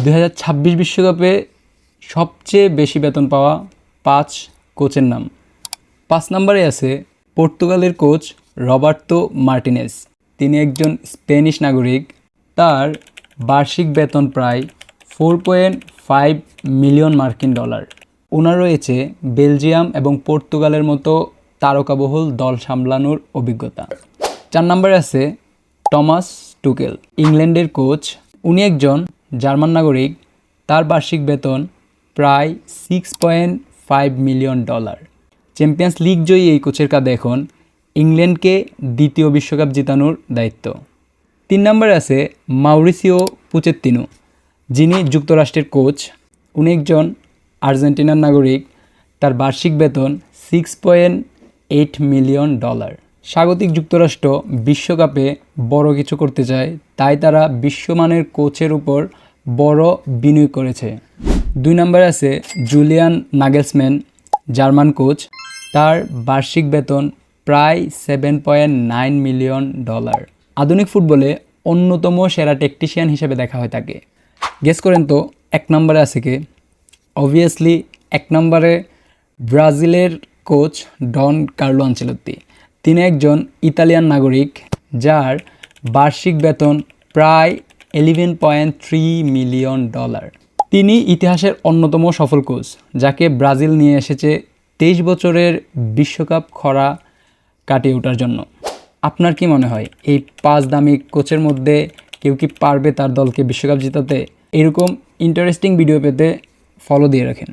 2026 বিশ্বকাপে সবচেয়ে বেশি বেতন পাওয়া 5 কোচের নাম। 5 নম্বরে আছে পর্তুগালের কোচ রবার্তো মার্টিনেজ। তিনি একজন স্প্যানিশ নাগরিক। তার বার্ষিক বেতন প্রায় 4.5 মিলিয়ন মার্কিন ডলার। ওনার রয়েছে বেলজিয়াম এবং পর্তুগালের মতো তারকাবহুল দল সামলানোর অভিজ্ঞতা। 4 নম্বরে আছে টমাস টুকেল, ইংল্যান্ডের কোচ। উনি একজন জার্মান নাগরিক। তার বার্ষিক বেতন প্রায় 6.5 মিলিয়ন ডলার। চ্যাম্পিয়ন্স লিগ জয়ী এই কোচের কাঁধে এখন ইংল্যান্ডকে দ্বিতীয় বিশ্বকাপ জেতানোর দায়িত্ব। 3 নম্বরে আছে মাউরিসিও পুচেত্তিনো, যিনি যুক্তরাষ্ট্রের কোচ। উনি একজন আর্জেন্টিনার নাগরিক। তার বার্ষিক বেতন 6.8 মিলিয়ন ডলার। স্বাগতিক যুক্তরাষ্ট্র বিশ্বকাপে বড় কিছু করতে চায়, তাই তারা বিশ্বমানের কোচের উপর বড় বিনিয়োগ করেছে। 2 নম্বরে আছে জুলিয়ান নাগেলসম্যান, জার্মান কোচ। তার বার্ষিক বেতন প্রায় 7.9 মিলিয়ন ডলার। আধুনিক ফুটবলে অন্যতম সেরা টেকনিশিয়ান হিসেবে দেখা হয় তাকে। গেস করেন তো 1 নম্বরে আছে কে? অবভিয়াসলি 1 নম্বরে ব্রাজিলের কোচ ডন কার্লো আনচেলত্তি। তিনি একজন ইতালিয়ান নাগরিক, যার বার্ষিক বেতন প্রায় 11.3 মিলিয়ন ডলার। তিনি ইতিহাসের অন্যতম সফল কোচ, যাকে ব্রাজিল নিয়ে এসেছে 23 বছরের বিশ্বকাপ খরা কাটিয়ে ওঠার জন্য। আপনার কি মনে হয় এই 5 দামি কোচের মধ্যে কেউ কি পারবে তার দলকে বিশ্বকাপ জেতাতে? এরকম ইন্টারেস্টিং ভিডিও পেতে ফলো দিয়ে রাখেন।